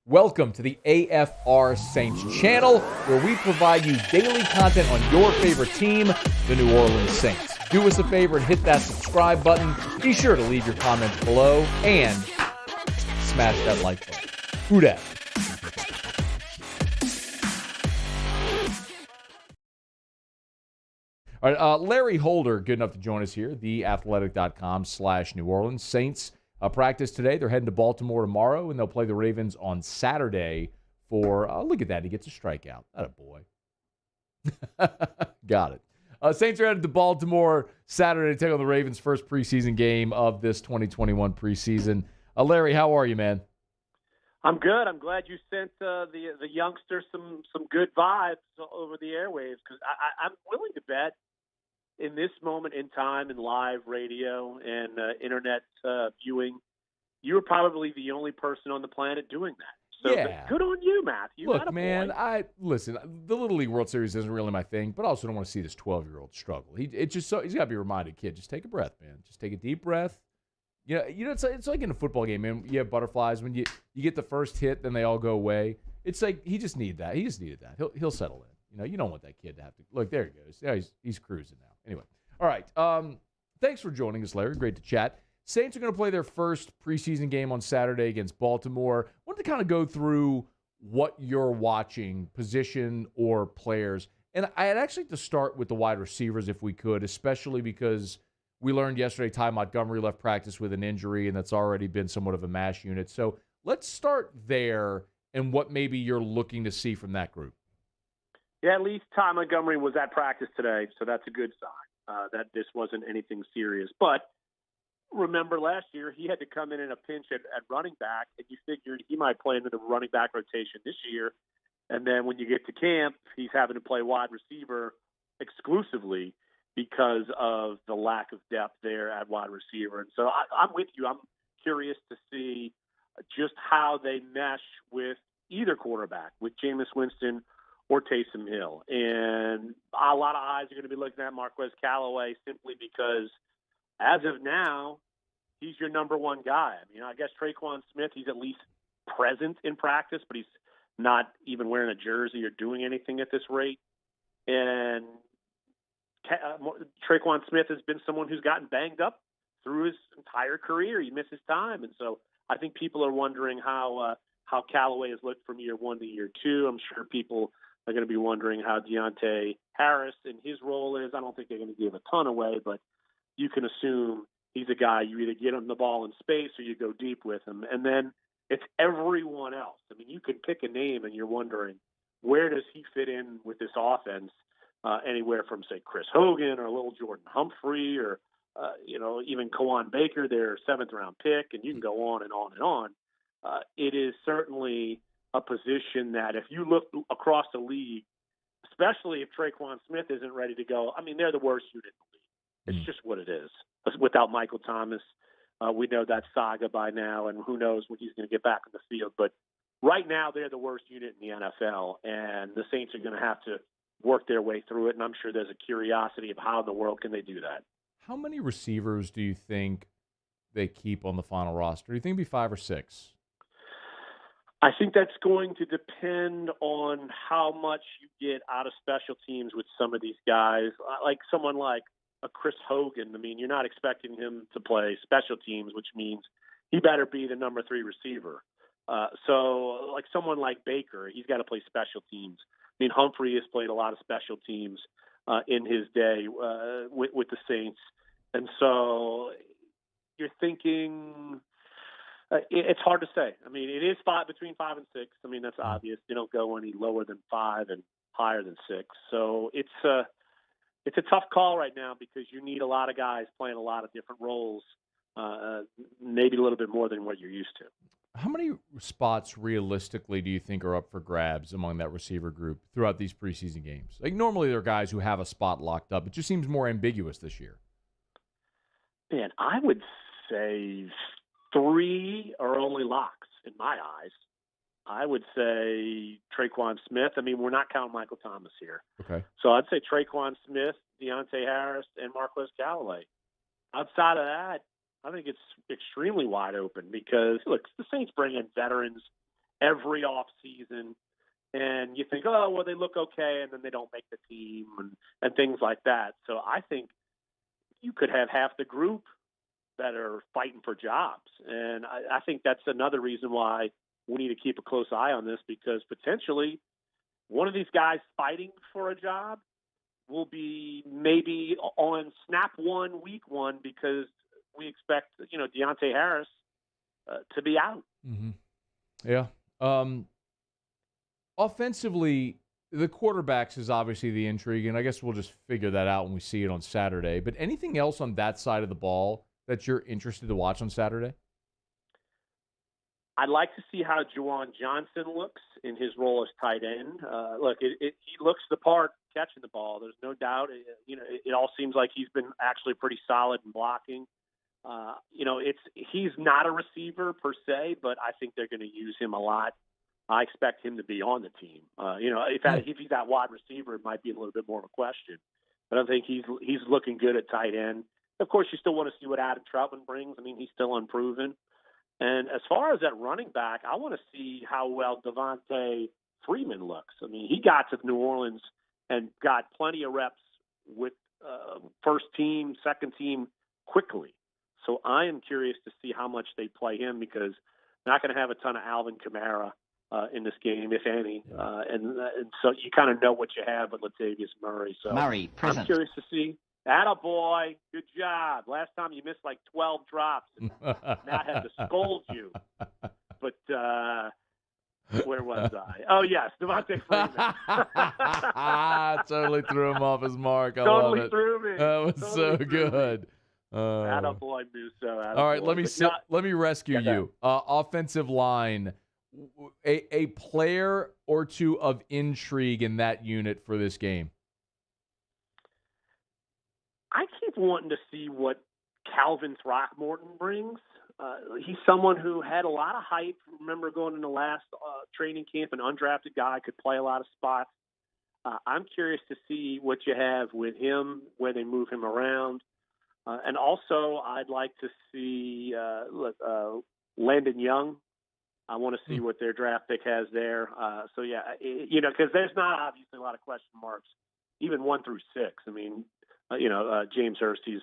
Welcome to the AFR Saints channel, where we provide you daily content on your favorite team, the New Orleans Saints. Do us a favor and hit that subscribe button. Be sure to leave your comments below and smash that like button. Who dat? All right, Larry Holder, good enough to join us here, theathletic.com/New Orleans Saints. Practice today. They're heading to Baltimore tomorrow, and they'll play the Ravens on Saturday for, look at that, he gets a strikeout. That a boy. Got it. Saints are headed to Baltimore Saturday to take on the Ravens' first preseason game of this 2021 preseason. Larry, how are you, man? I'm good. I'm glad you sent the youngster some good vibes over the airwaves, because I'm willing to bet in this moment in time in live radio and internet viewing, you're probably the only person on the planet doing that. So yeah. Good on you, Matthew. Look, man, listen, the Little League World Series isn't really my thing, but I also don't want to see this 12-year-old struggle. He's got to be reminded, kid, just take a breath, man. Just take a deep breath. You know, it's like in a football game, man. You have butterflies when you get the first hit, then they all go away. It's like he just needed that. He just needed that. He'll settle in. You don't want that kid to have to look. There he goes. Yeah, he's cruising now. Anyway, all right. Thanks for joining us, Larry. Great to chat. Saints are going to play their first preseason game on Saturday against Baltimore. I wanted to kind of go through what you're watching, position or players, and I'd actually like to start with the wide receivers if we could, especially because we learned yesterday Ty Montgomery left practice with an injury, and that's already been somewhat of a mash unit. So let's start there and what maybe you're looking to see from that group. Yeah, at least Ty Montgomery was at practice today, so that's a good sign that this wasn't anything serious. But remember last year he had to come in a pinch at running back, and you figured he might play into the running back rotation this year. And then when you get to camp, he's having to play wide receiver exclusively because of the lack of depth there at wide receiver. And so I'm with you. I'm curious to see just how they mesh with either quarterback, with Jameis Winston or Taysom Hill. And a lot of eyes are going to be looking at Marquez Callaway simply because as of now, he's your number one guy. I mean, I guess Traquan Smith, he's at least present in practice, but he's not even wearing a jersey or doing anything at this rate. And Traquan Smith has been someone who's gotten banged up through his entire career. He misses time. And so I think people are wondering how Callaway has looked from year one to year two. I'm sure people are going to be wondering how Deontay Harris and his role is. I don't think they're going to give a ton away, but you can assume he's a guy you either get him the ball in space or you go deep with him. And then it's everyone else. I mean, you could pick a name and you're wondering, where does he fit in with this offense? Anywhere from, say, Chris Hogan or a little Jordan Humphrey or, even Kawan Baker, their seventh-round pick, and you can go on and on and on. It is certainly a position that if you look across the league, especially if Traquan Smith isn't ready to go, I mean, they're the worst unit in the league. It's just what it is. Without Michael Thomas, we know that saga by now, and who knows when he's going to get back on the field. But right now, they're the worst unit in the NFL, and the Saints are going to have to work their way through it, and I'm sure there's a curiosity of how in the world can they do that. How many receivers do you think they keep on the final roster? Do you think it'd be 5 or 6? I think that's going to depend on how much you get out of special teams with some of these guys. Like someone like a Chris Hogan, I mean, you're not expecting him to play special teams, which means he better be the number 3 receiver. So like someone like Baker, he's got to play special teams. I mean, Humphrey has played a lot of special teams in his day with the Saints. And so you're thinking it's hard to say. I mean, it is between 5 and 6. I mean, that's obvious. You don't go any lower than 5 and higher than 6. So it's a tough call right now because you need a lot of guys playing a lot of different roles, maybe a little bit more than what you're used to. How many spots realistically do you think are up for grabs among that receiver group throughout these preseason games? Like normally there are guys who have a spot locked up. It just seems more ambiguous this year. Man, I would say 3 are only locks in my eyes. I would say Traquan Smith. I mean, we're not counting Michael Thomas here. Okay. So I'd say Traquan Smith, Deontay Harris, and Marquez Callaway. Outside of that, I think it's extremely wide open because, look, the Saints bring in veterans every off season, and you think, oh, well, they look okay, and then they don't make the team and things like that. So I think you could have half the group that are fighting for jobs. And I think that's another reason why we need to keep a close eye on this, because potentially one of these guys fighting for a job will be maybe on snap one, week one, because we expect, Deontay Harris to be out. Mm-hmm. Yeah. Offensively, the quarterbacks is obviously the intrigue, and I guess we'll just figure that out when we see it on Saturday. But anything else on that side of the ball that you're interested to watch on Saturday? I'd like to see how Juwan Johnson looks in his role as tight end. He looks the part catching the ball. There's no doubt. It all seems like he's been actually pretty solid in blocking. He's not a receiver per se, but I think they're going to use him a lot. I expect him to be on the team. If he's that wide receiver, it might be a little bit more of a question. But I think he's looking good at tight end. Of course, you still want to see what Adam Troutman brings. I mean, he's still unproven. And as far as that running back, I want to see how well Devontae Freeman looks. I mean, he got to New Orleans and got plenty of reps with first team, second team quickly. So I am curious to see how much they play him, because they're not going to have a ton of Alvin Kamara in this game, if any. And so you kind of know what you have with Latavius Murray. So Murray, present. I'm curious to see. Attaboy, good job. Last time you missed like 12 drops, and Matt had to scold you. But where was I? Oh, yes, Devontae Freeman. Totally threw him off his mark. I totally love it. threw me. That was totally so good. Attaboy, Musso. Attaboy. All right, let me rescue you. Offensive line, a player or two of intrigue in that unit for this game. I keep wanting to see what Calvin Throckmorton brings. He's someone who had a lot of hype. Remember going in the last training camp, an undrafted guy, could play a lot of spots. I'm curious to see what you have with him, where they move him around. And also, I'd like to see Landon Young. I want to see what their draft pick has there. Because there's not obviously a lot of question marks, even 1 through 6. I mean, James Hursty's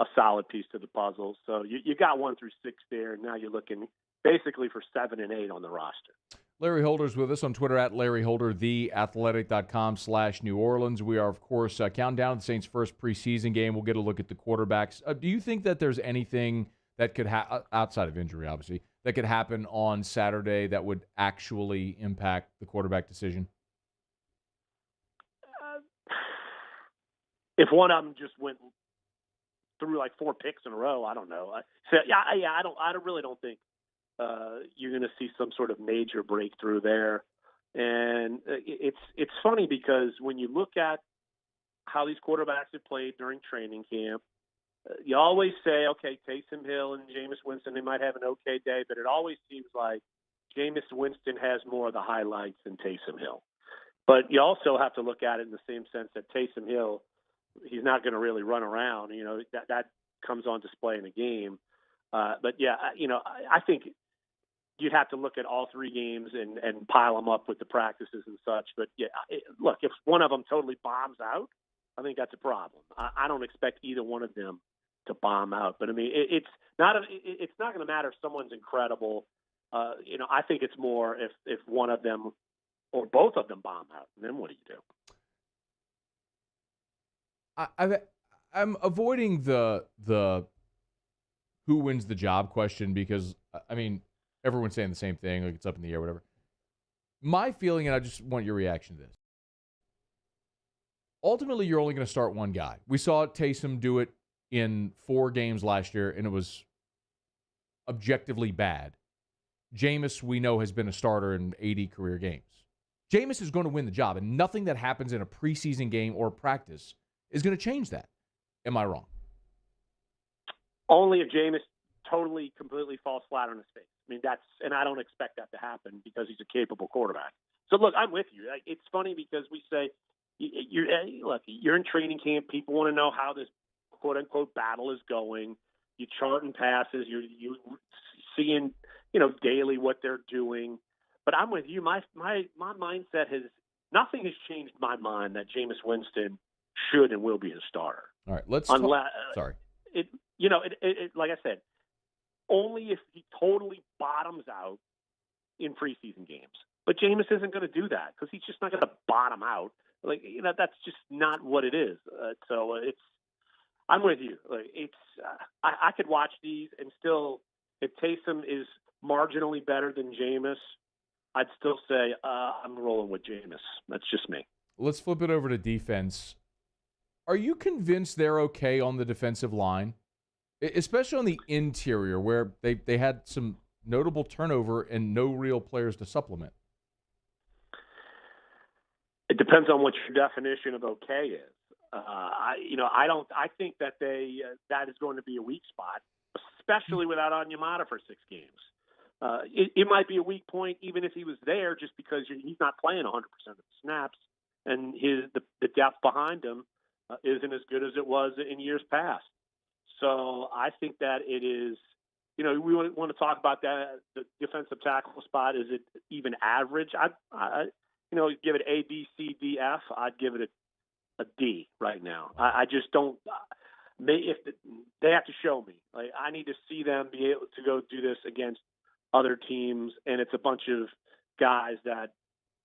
a solid piece to the puzzle. So you got 1 through 6 there, and now you're looking basically for 7 and 8 on the roster. Larry Holder's with us on Twitter at Larry Holder, theathletic.com/New Orleans. We are, of course, counting down the Saints' first preseason game. We'll get a look at the quarterbacks. Do you think that there's anything that could outside of injury, obviously, that could happen on Saturday that would actually impact the quarterback decision? If one of them just went through like 4 picks in a row, I don't know. I really don't think you're going to see some sort of major breakthrough there. And it's funny because when you look at how these quarterbacks have played during training camp, you always say, okay, Taysom Hill and Jameis Winston, they might have an okay day, but it always seems like Jameis Winston has more of the highlights than Taysom Hill. But you also have to look at it in the same sense that Taysom Hill, he's not going to really run around. That comes on display in the game. I think you'd have to look at all 3 games and pile them up with the practices and such. But look, if one of them totally bombs out, I think that's a problem. I don't expect either one of them to bomb out. But I mean, it's not going to matter if someone's incredible. I think it's more if one of them or both of them bomb out, and then what do you do? I'm avoiding the who wins the job question because, I mean, everyone's saying the same thing, like it's up in the air, whatever. My feeling, and I just want your reaction to this, ultimately you're only going to start one guy. We saw Taysom do it in 4 games last year, and it was objectively bad. Jameis, we know, has been a starter in 80 career games. Jameis is going to win the job, and nothing that happens in a preseason game or practice is going to change that. Am I wrong? Only if Jameis totally, completely falls flat on his face. I mean, and I don't expect that to happen because he's a capable quarterback. So, look, I'm with you. It's funny because we say, you're in training camp. People want to know how this quote-unquote battle is going. You charting passes. You're seeing, daily what they're doing. But I'm with you. My mindset has nothing has changed my mind that Jameis Winston should and will be a starter. All right, let's Unless sorry. it like I said, only if he totally bottoms out in preseason games. But Jameis isn't going to do that because he's just not going to bottom out. Like, that's just not what it is. So I'm with you. Like, I could watch these and still, if Taysom is marginally better than Jameis, I'd still say I'm rolling with Jameis. That's just me. Let's flip it over to defense. Are you convinced they're okay on the defensive line, especially on the interior where they had some notable turnover and no real players to supplement? It depends on what your definition of okay is. I think that that is going to be a weak spot, especially without Onyemata for 6 games. It might be a weak point even if he was there, just because he's not playing 100% of the snaps, and the depth behind him isn't as good as it was in years past. So I think that it is. We want to talk about that. The defensive tackle spot, is it even average? I give it A, B, C, D, F. I'd give it a D right now. I just don't. They have to show me. Like, I need to see them be able to go do this against other teams, and it's a bunch of guys that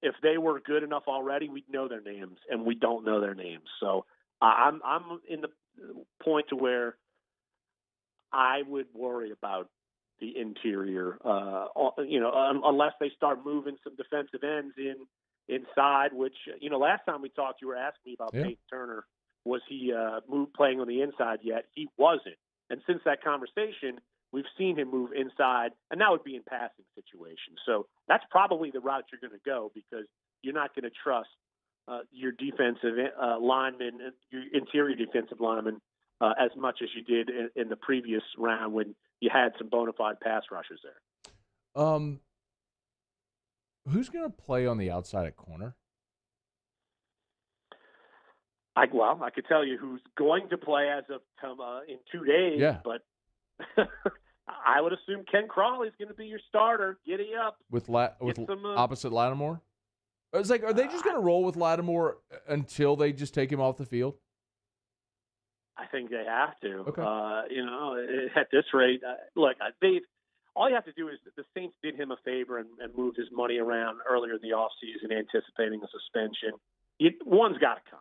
if they were good enough already, we'd know their names, and we don't know their names. So I'm in the point to where I would worry about the interior, unless they start moving some defensive ends inside, which, last time we talked, you were asking me about Peyton Turner. Was he playing on the inside yet? He wasn't. And since that conversation, we've seen him move inside, and that would be in passing situations. So that's probably the route you're going to go, because you're not going to trust your defensive linemen, your interior defensive linemen, as much as you did in the previous round when you had some bona fide pass rushers there. Who's going to play on the outside at corner? I could tell you who's going to play as of in 2 days, but I would assume Ken Crawley's going to be your starter. Giddy up. With opposite Lattimore? It's like, are they just going to roll with Lattimore until they just take him off the field? I think they have to. Okay. At this rate, look, all you have to do is the Saints did him a favor and moved his money around earlier in the offseason, anticipating a suspension. One's got to come.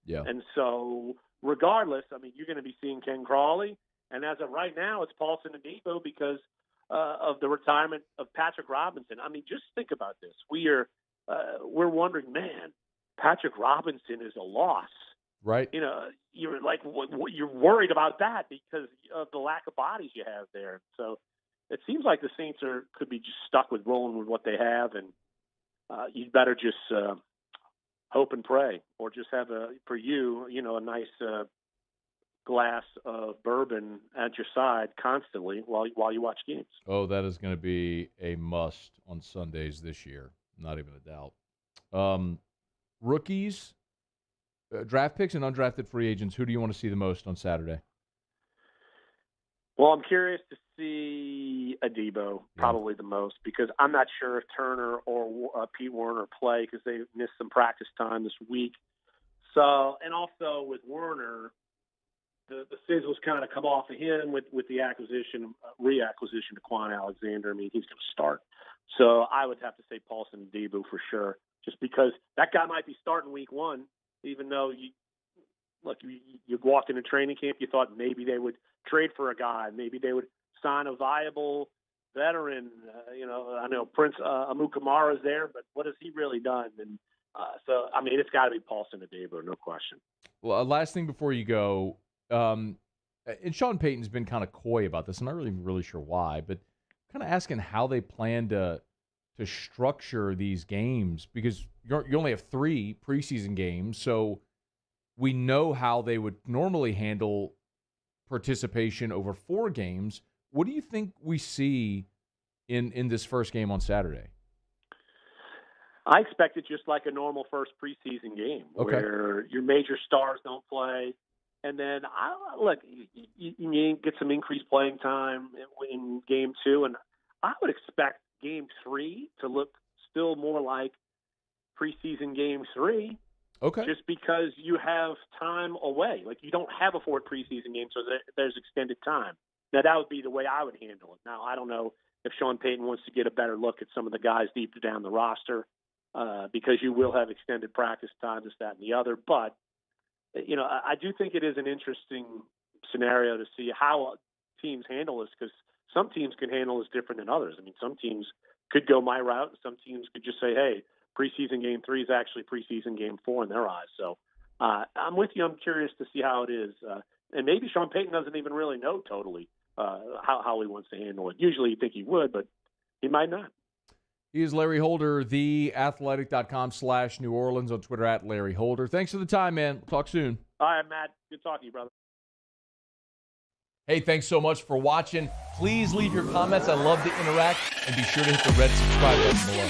Yeah. And so, regardless, you're going to be seeing Ken Crawley, and as of right now, it's Paulson Adebo because of the retirement of Patrick Robinson. Just think about this. We're wondering, man, Patrick Robinson is a loss. Right. You're like, you're worried about that because of the lack of bodies you have there. So it seems like the Saints could be just stuck with rolling with what they have, and you'd better just hope and pray, or just have a nice glass of bourbon at your side constantly while you watch games. Oh, that is going to be a must on Sundays this year. Not even a doubt. Rookies, draft picks, and undrafted free agents. Who do you want to see the most on Saturday? Well, I'm curious to see Adebo probably the most, because I'm not sure if Turner or Pete Werner play because they missed some practice time this week. So, and also with Werner, the sizzle's kind of come off of him with the reacquisition to Quan Alexander. He's going to start. So I would have to say Paulson Adebo for sure, just because that guy might be starting week 1, even though you walked into training camp, you thought maybe they would trade for a guy, maybe they would sign a viable veteran. I know Prince Amukamara is there, but what has he really done? And it's got to be Paulson Adebo, no question. Well, last thing before you go, and Sean Payton's been kind of coy about this. I'm not really sure why, but kind of asking how they plan to structure these games, because you only have 3 preseason games, so we know how they would normally handle participation over 4 games. What do you think we see in this first game on Saturday? I expect it just like a normal first preseason game, where your major stars don't play. And then, you get some increased playing time in game 2. And I would expect game 3 to look still more like preseason game 3. Okay. Just because you have time away. Like, you don't have a 4th preseason game, so there's extended time. Now, that would be the way I would handle it. Now, I don't know if Sean Payton wants to get a better look at some of the guys deeper down the roster, because you will have extended practice time, this, that, and the other. But, I do think it is an interesting scenario to see how teams handle this, because some teams can handle this different than others. I mean, some teams could go my route, and some teams could just say, hey, preseason game 3 is actually preseason game 4 in their eyes. So I'm with you. I'm curious to see how it is. And maybe Sean Payton doesn't even really know totally how he wants to handle it. Usually you think he would, but he might not. He is Larry Holder, theathletic.com/New Orleans, on Twitter @Larry Holder. Thanks for the time, man. Talk soon. All right, Matt. Good talking to you, brother. Hey, thanks so much for watching. Please leave your comments. I love to interact. And be sure to hit the red subscribe button below.